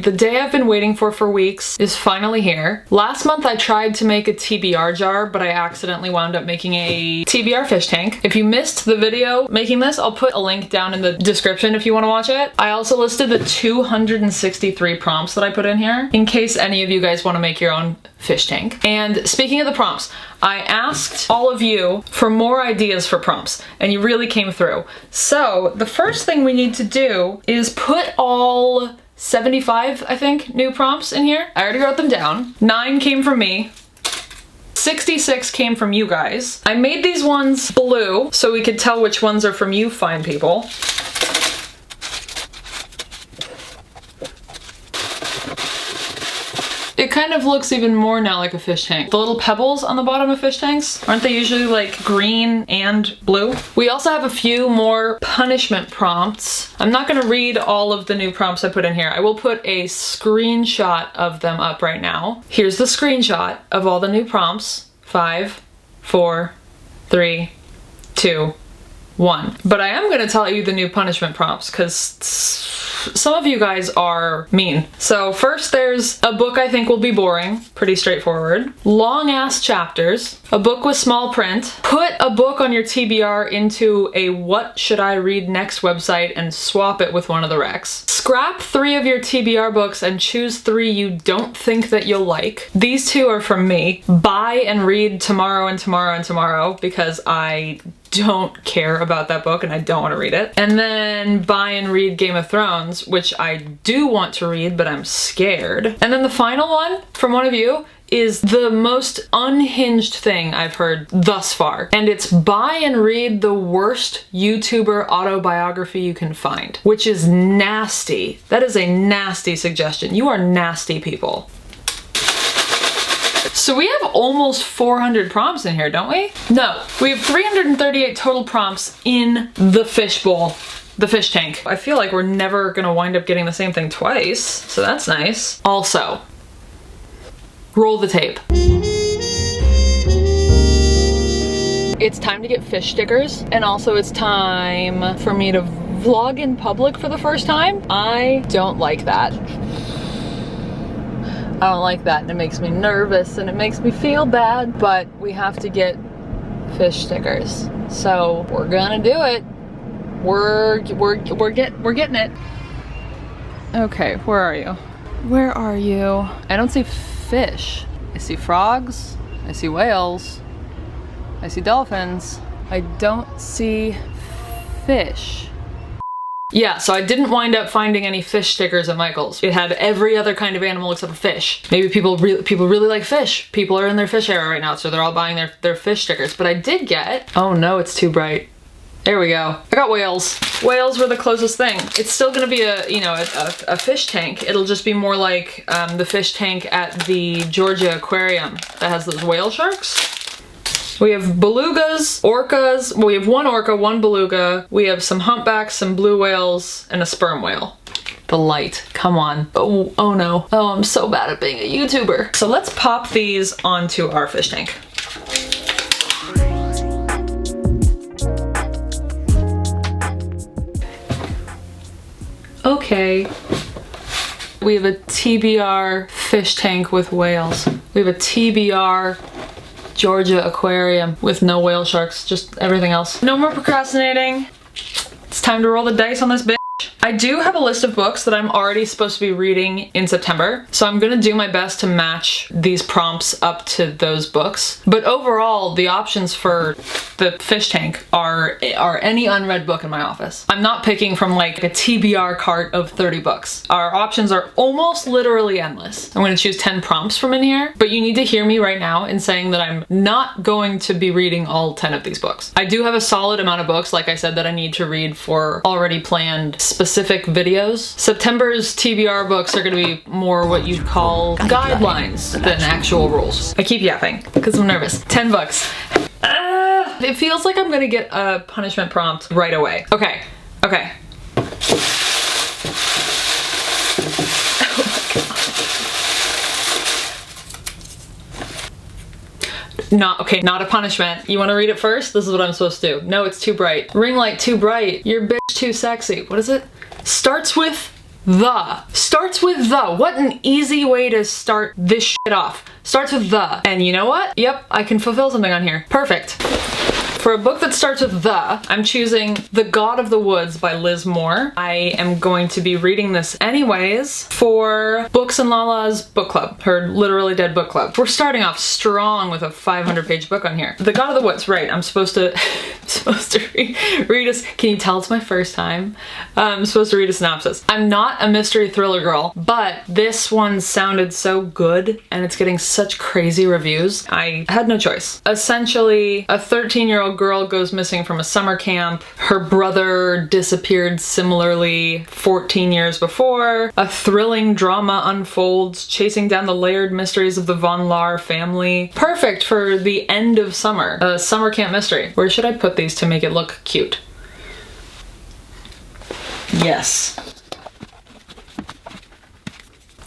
The day I've been waiting for weeks is finally here. Last month I tried to make a TBR jar, but I accidentally wound up making a TBR fish tank. If you missed the video making this, I'll put a link down in the description if you want to watch it. I also listed the 263 prompts that I put in here, in case any of you guys want to make your own fish tank. And speaking of the prompts, I asked all of you for more ideas for prompts, and you really came through. So the first thing we need to do is put all 75, I think, new prompts in here. I already wrote them down. 9 came from me. 66 came from you guys. I made these ones blue so we could tell which ones are from you fine people. It kind of looks even more now like a fish tank. The little pebbles on the bottom of fish tanks, aren't they usually like green and blue? We also have a few more punishment prompts. I'm not gonna read all of the new prompts I put in here. I will put a screenshot of them up right now. Here's the screenshot of all the new prompts. 5, 4, 3, 2, 1. But I am gonna tell you the new punishment prompts because some of you guys are mean. So first there's a book I think will be boring, pretty straightforward. Long ass chapters, a book with small print. Put a book on your TBR into a what should I read next website and swap it with one of the recs. Scrap 3 of your TBR books and choose 3 you don't think that you'll like. These 2 are from me. Buy and read Tomorrow and Tomorrow and Tomorrow because I don't care about that book and I don't want to read it. And then buy and read Game of Thrones, which I do want to read, but I'm scared. And then the final one from one of you is the most unhinged thing I've heard thus far. And it's buy and read the worst YouTuber autobiography you can find, which is nasty. That is a nasty suggestion. You are nasty people. So we have almost 400 prompts in here, don't we? No, we have 338 total prompts in the fish bowl, the fish tank. I feel like we're never gonna wind up getting the same thing twice, so that's nice. Also, roll the tape. It's time to get fish stickers, and also it's time for me to vlog in public for the first time. I don't like that. I don't like that, and it makes me nervous and it makes me feel bad, but we have to get fish stickers. So we're gonna do it. We're getting it. Okay, where are you? Where are you? I don't see fish. I see frogs. I see whales. I see dolphins. I don't see fish. Yeah, so I didn't wind up finding any fish stickers at Michael's. It had every other kind of animal except for fish. Maybe people really like fish. People are in their fish era right now, so they're all buying their fish stickers. But I did get, oh no, it's too bright. There we go. I got whales. Whales were the closest thing. It's still gonna be a, you know, a fish tank. It'll just be more like the fish tank at the Georgia aquarium that has those whale sharks. We have belugas, orcas. Well, we have 1 orca, 1 beluga. We have some humpbacks, some blue whales, and a sperm whale. The light, come on. Oh no. Oh, I'm so bad at being a YouTuber. So let's pop these onto our fish tank. Okay. We have a TBR fish tank with whales. We have a TBR Georgia aquarium with no whale sharks, just everything else. No more procrastinating. It's time to roll the dice on this bitch. I do have a list of books that I'm already supposed to be reading in September, so I'm gonna do my best to match these prompts up to those books. But overall, the options for the fish tank are any unread book in my office. I'm not picking from like a TBR cart of 30 books. Our options are almost literally endless. I'm gonna choose 10 prompts from in here, but you need to hear me right now in saying that I'm not going to be reading all 10 of these books. I do have a solid amount of books, like I said, that I need to read for already planned specific videos. September's TBR books are gonna be more what you'd call guidelines than actual rules. I keep yapping because I'm nervous. 10 books. It feels like I'm gonna get a punishment prompt right away. Okay, okay. Not a punishment. You wanna read it first? This is what I'm supposed to do. No, it's too bright. Ring light too bright. Your bitch too sexy. What is it? Starts with The. Starts with the. What an easy way to start this shit off. Starts with the. And you know what? Yep, I can fulfill something on here. Perfect. For a book that starts with the, I'm choosing The God of the Woods by Liz Moore. I am going to be reading this anyways for Books and Lala's book club, her Literally Dead book club. We're starting off strong with a 500-page book on here. The God of the Woods, right, I'm supposed to read us. Can you tell it's my first time? I'm supposed to read a synopsis. I'm not a mystery thriller girl, but this one sounded so good and it's getting such crazy reviews. I had no choice. Essentially, a 13-year-old girl goes missing from a summer camp. Her brother disappeared similarly 14 years before. A thrilling drama unfolds, chasing down the layered mysteries of the Von Lahr family. Perfect for the end of summer. A summer camp mystery. Where should I put these to make it look cute? Yes.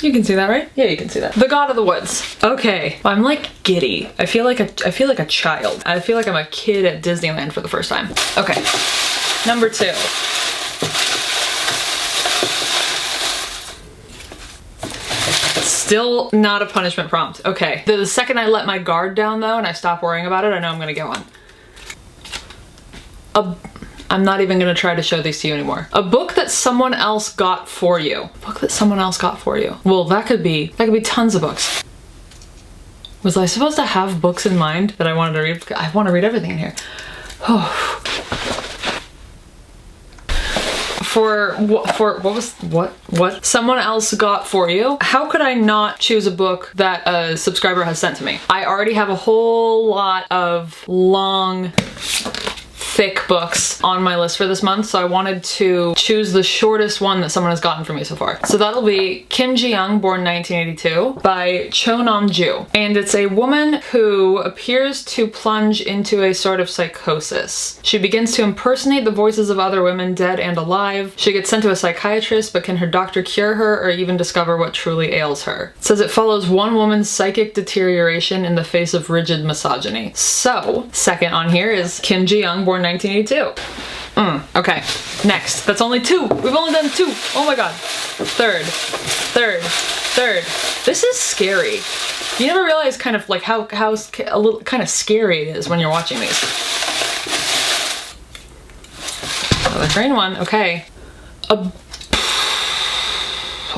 You can see that, right? Yeah, you can see that. The God of the Woods. Okay, I'm like giddy. I feel like a child. I feel like I'm a kid at Disneyland for the first time. Okay, number 2. Still not a punishment prompt. Okay, the second I let my guard down though and I stop worrying about it, I know I'm gonna get one. I'm not even gonna try to show these to you anymore. A book that someone else got for you. A book that someone else got for you. Well, that could be tons of books. Was I supposed to have books in mind that I wanted to read? I want to read everything in here. Oh. What someone else got for you? How could I not choose a book that a subscriber has sent to me? I already have a whole lot of long, thick books on my list for this month, so I wanted to choose the shortest one that someone has gotten for me so far. So that'll be Kim Ji-young, born 1982, by Cho Nam-ju. And it's a woman who appears to plunge into a sort of psychosis. She begins to impersonate the voices of other women, dead and alive. She gets sent to a psychiatrist, but can her doctor cure her or even discover what truly ails her? It says it follows one woman's psychic deterioration in the face of rigid misogyny. So, second on here is Kim Ji-young, born 1982. Okay, next. That's only 2. We've only done 2. Oh my god. Third. This is scary. You never realize kind of like how a little kind of scary it is when you're watching these. Oh, the green one. Okay.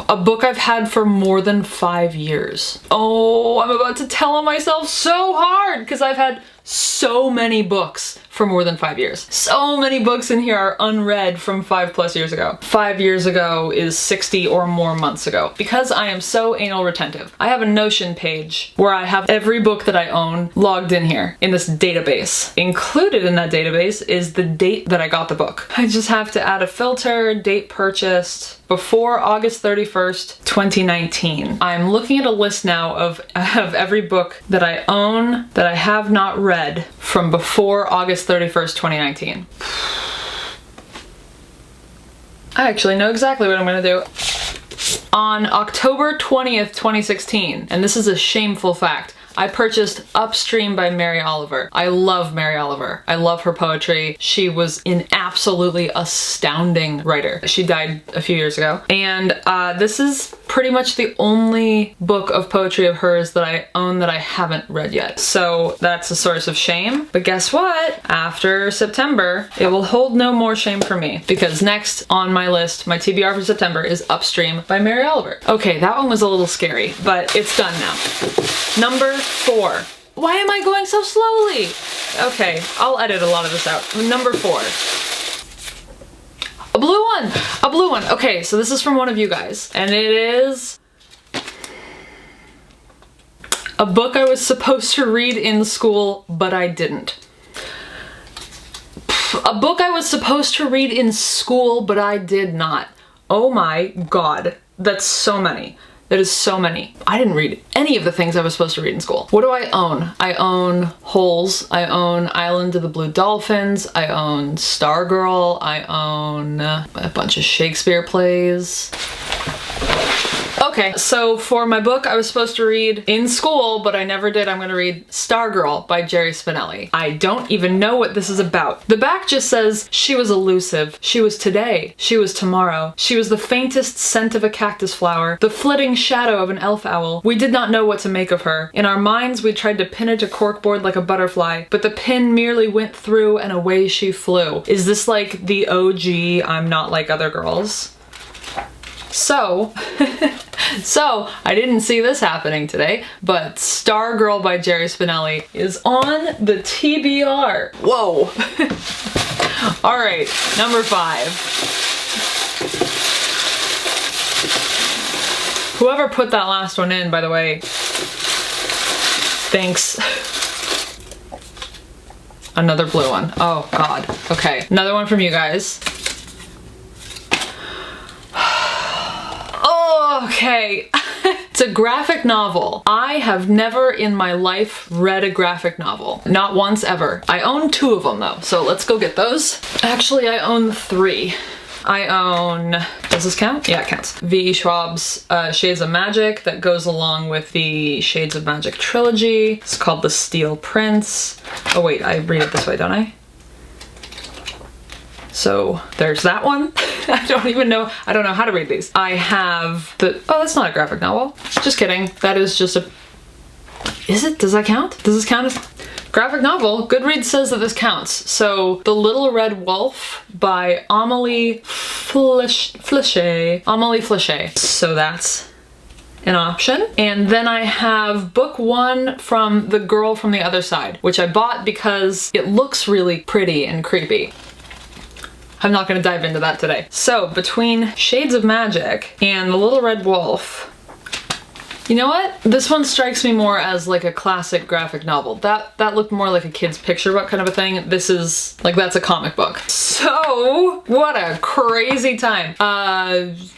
A book I've had for more than 5 years. Oh, I'm about to tell on myself so hard because I've had so many books for more than 5 years. So many books in here are unread from 5+ years ago. 5 years ago is 60 or more months ago. Because I am so anal retentive, I have a Notion page where I have every book that I own logged in here in this database. Included in that database is the date that I got the book. I just have to add a filter, date purchased, before August 31st, 2019. I'm looking at a list now of every book that I own that I have not read from before August 31st, 2019. I actually know exactly what I'm gonna do. On October 20th, 2016, and this is a shameful fact, I purchased Upstream by Mary Oliver. I love Mary Oliver. I love her poetry. She was an absolutely astounding writer. She died a few years ago. And this is pretty much the only book of poetry of hers that I own that I haven't read yet. So that's a source of shame. But guess what? After September, it will hold no more shame for me because next on my list, my TBR for September is Upstream by Mary Oliver. Okay, that one was a little scary, but it's done now. Number 4. Why am I going so slowly? Okay, I'll edit a lot of this out. Number 4. A blue one! A blue one! Okay, so this is from one of you guys, and it is a book I was supposed to read in school, but I didn't. A book I was supposed to read in school, but I did not. Oh my god, that's so many. That is so many. I didn't read any of the things I was supposed to read in school. What do I own? I own Holes. I own Island of the Blue Dolphins. I own Stargirl. I own a bunch of Shakespeare plays. Okay, so for my book I was supposed to read in school, but I never did. I'm gonna read Stargirl by Jerry Spinelli. I don't even know what this is about. The back just says, she was elusive. She was today. She was tomorrow. She was the faintest scent of a cactus flower, the flitting shadow of an elf owl. We did not know what to make of her. In our minds we tried to pin her to corkboard like a butterfly, but the pin merely went through and away she flew. Is this like the OG I'm Not Like Other Girls? So, I didn't see this happening today, but Stargirl by Jerry Spinelli is on the TBR. Whoa. All right, number 5. Whoever put that last one in, by the way, thanks. Another blue one. Oh God. Okay, another one from you guys. Okay, it's a graphic novel. I have never in my life read a graphic novel. Not once ever. I own 2 of them though, so let's go get those. Actually, I own 3. I own, does this count? Yeah, it counts. V.E. Schwab's Shades of Magic that goes along with the Shades of Magic trilogy. It's called The Steel Prince. Oh wait, I read it this way, don't I? So there's that one. I don't know how to read these. I have the, oh, that's not a graphic novel. Just kidding. That is just a, is it? Does that count? Does this count as graphic novel? Goodreads says that this counts. So The Little Red Wolf by Amelie Flechet. Amelie Flechet. So that's an option. And then I have book 1 from The Girl from the Other Side, which I bought because it looks really pretty and creepy. I'm not gonna dive into that today. So between Shades of Magic and The Little Red Wolf, you know what? This one strikes me more as like a classic graphic novel. That looked more like a kid's picture book kind of a thing. This is like, that's a comic book. So what a crazy time.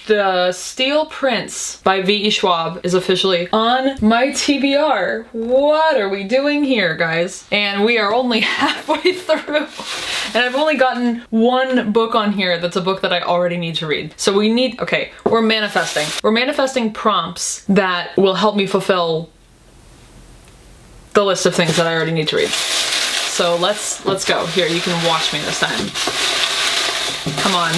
The Steel Prince by V.E. Schwab is officially on my TBR. What are we doing here, guys? And we are only halfway through. And I've only gotten 1 book on here that's a book that I already need to read. So we need, okay, we're manifesting. We're manifesting prompts that will help me fulfill the list of things that I already need to read. So let's go. Here, you can watch me this time. Come on.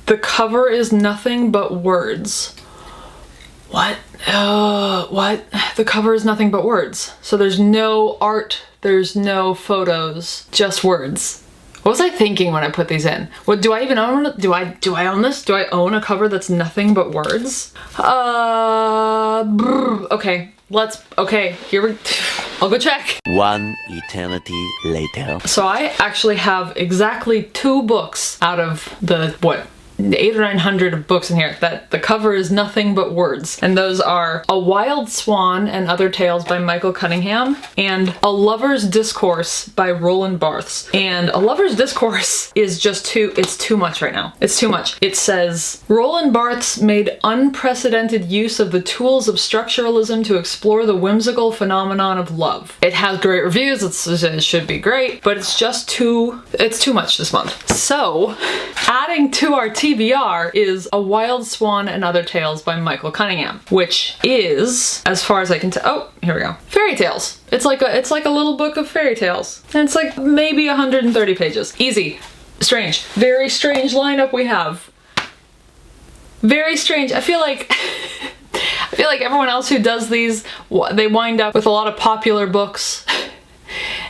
The cover is nothing but words. What? What? The cover is nothing but words. So there's no art, there's no photos, just words. What was I thinking when I put these in? What, do I even own it? Do I own this? Do I own a cover that's nothing but words? Okay, okay, here we, I'll go check. 1 eternity later. So I actually have exactly 2 books out of the, what, 800 or 900 books in here that the cover is nothing but words. And those are A Wild Swan and Other Tales by Michael Cunningham and A Lover's Discourse by Roland Barthes. And A Lover's Discourse is just it's too much right now. It's too much. It says, Roland Barthes made unprecedented use of the tools of structuralism to explore the whimsical phenomenon of love. It has great reviews, it should be great, but it's just it's too much this month. So, adding to our TBR is A Wild Swan and Other Tales by Michael Cunningham, which is, as far as I can tell, oh, here we go. Fairy tales. It's like a little book of fairy tales. And it's like maybe 130 pages. Easy. Strange. Very strange lineup we have. Very strange. I feel like everyone else who does these, they wind up with a lot of popular books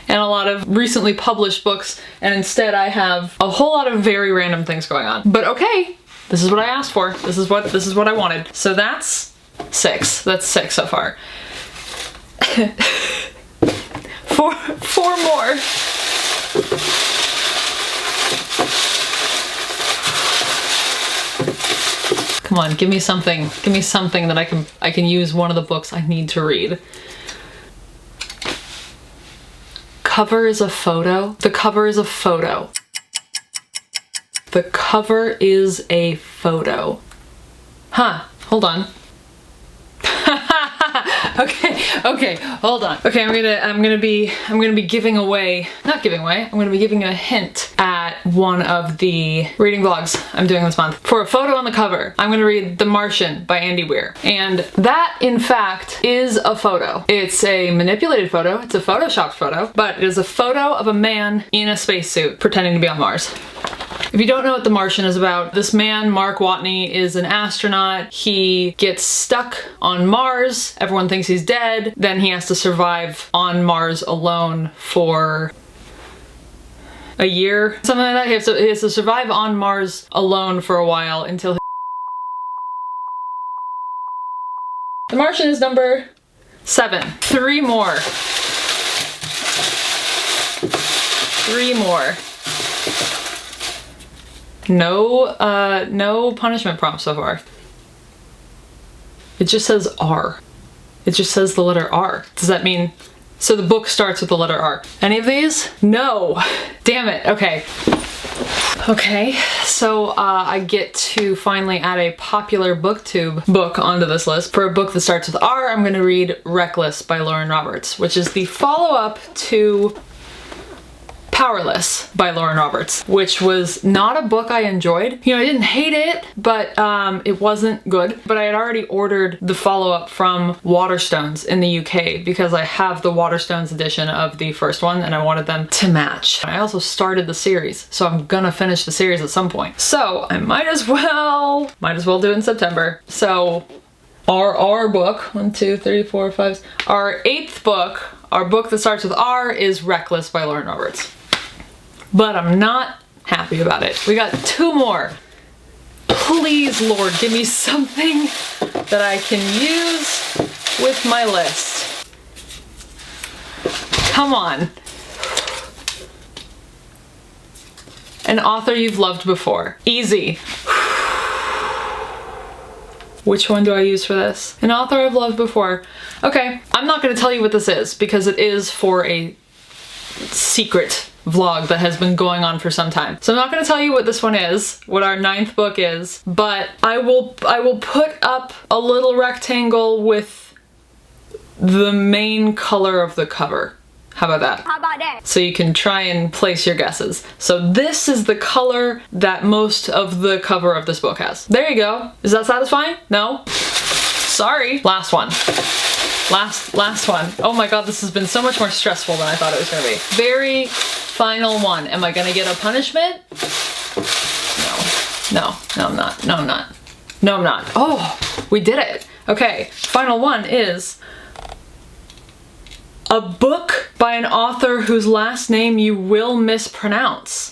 and a lot of recently published books, and instead I have a whole lot of very random things going on. But okay, this is what I asked for. This is what I wanted. So that's 6. That's 6 so far. 4 more. Come on, give me something. Give me something that I can use one of the books I need to read. Cover is a photo. The cover is a photo. The cover is a photo. Huh, hold on. Okay, hold on. Okay, I'm gonna be giving away, not giving away, I'm gonna be giving a hint at one of the reading vlogs I'm doing this month. For a photo on the cover, I'm gonna read The Martian by Andy Weir. And that, in fact, is a photo. It's a manipulated photo, it's a photoshopped photo, but it is a photo of a man in a spacesuit pretending to be on Mars. If you don't know what The Martian is about, this man, Mark Watney, is an astronaut. He gets stuck on Mars. Everyone thinks he's dead. Then he has to survive on Mars alone for a year, something like that. He has to survive on Mars alone for a while until The Martian is number 7. 3 more. 3 more. No punishment prompt so far. It just says R. It just says the letter R. Does that mean... So the book starts with the letter R. Any of these? No. Damn it. Okay. Okay, so I get to finally add a popular booktube book onto this list. For a book that starts with R, I'm gonna read Reckless by Lauren Roberts, which is the follow-up to Powerless by Lauren Roberts, which was not a book I enjoyed. You know, I didn't hate it, but it wasn't good. But I had already ordered the follow-up from Waterstones in the UK because I have the Waterstones edition of the first one and I wanted them to match. I also started the series, so I'm gonna finish the series at some point. So I might as well do it in September. So our book, 1, 2, 3, 4, 5, our 8th book, our book that starts with R is Reckless by Lauren Roberts. But I'm not happy about it. We got 2 more. Please, Lord, give me something that I can use with my list. Come on. An author you've loved before. Easy. Which one do I use for this? An author I've loved before. Okay, I'm not gonna tell you what this is because it is for a secret vlog that has been going on for some time. So I'm not gonna tell you what this one is, what our 9th book is, but I will put up a little rectangle with the main color of the cover. How about that? How about that? So you can try and place your guesses. So this is the color that most of the cover of this book has. There you go. Is that satisfying? No? Sorry. Last one. Last one. Oh my god, this has been so much more stressful than I thought it was gonna be. Very final one. Am I gonna get a punishment? No, I'm not. No, I'm not. No, I'm not. Oh, we did it. Okay, final one is a book by an author whose last name you will mispronounce.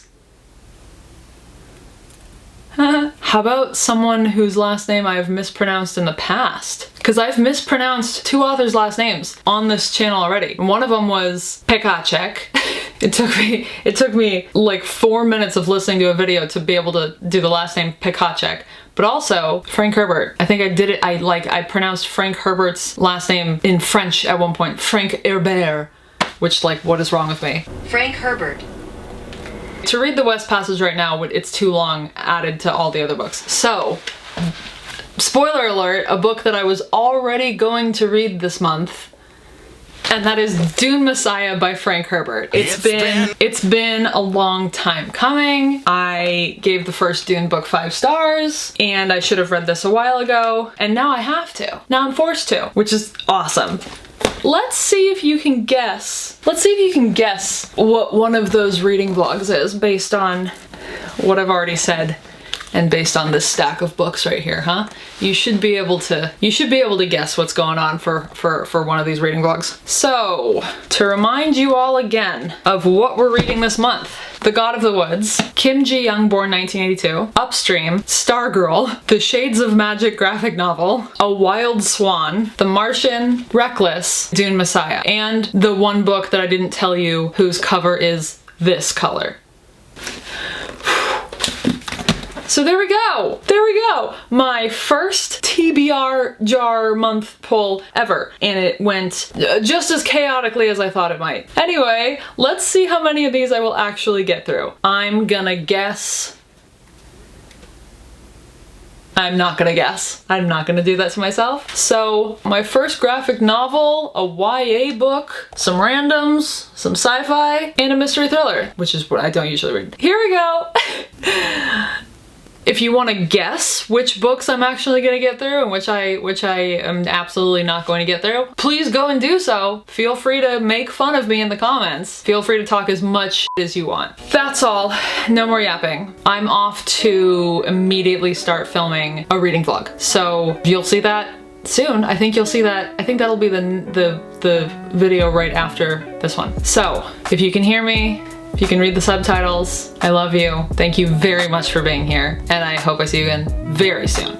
How about someone whose last name I've mispronounced in the past? Because I've mispronounced 2 authors' last names on this channel already. One of them was Pekacek. It took me like 4 minutes of listening to a video to be able to do the last name Pekacek. But also Frank Herbert. I think I did it, I pronounced Frank Herbert's last name in French at one point. Frank Herbert. Which, like, what is wrong with me? Frank Herbert. To read the West Passage right now, it's too long added to all the other books. So, spoiler alert, a book that I was already going to read this month, and that is Dune Messiah by Frank Herbert. It's been a long time coming. I gave the first Dune book 5 stars, and I should have read this a while ago, and now I have to. Now I'm forced to, which is awesome. Let's see if you can guess. Let's see if you can guess what one of those reading vlogs is based on what I've already said and based on this stack of books right here, huh? You should be able to guess what's going on for one of these reading vlogs. So, to remind you all again of what we're reading this month. The God of the Woods, Kim Ji-young, born 1982, Upstream, Stargirl, The Shades of Magic graphic novel, A Wild Swan, The Martian, Reckless, Dune Messiah, and the one book that I didn't tell you whose cover is this color. So there we go! There we go! My first TBR jar month pull ever. And it went just as chaotically as I thought it might. Anyway, let's see how many of these I will actually get through. I'm gonna guess I'm not gonna guess. I'm not gonna do that to myself. So my first graphic novel, a YA book, some randoms, some sci-fi, and a mystery thriller, which is what I don't usually read. Here we go. If you want to guess which books I'm actually going to get through and which I am absolutely not going to get through, please go and do so. Feel free to make fun of me in the comments. Feel free to talk as much as you want. That's all. No more yapping. I'm off to immediately start filming a reading vlog. So you'll see that soon. I think you'll see that. I think that'll be the video right after this one. So if you can hear me, if you can read the subtitles, I love you. Thank you very much for being here, and I hope I see you again very soon.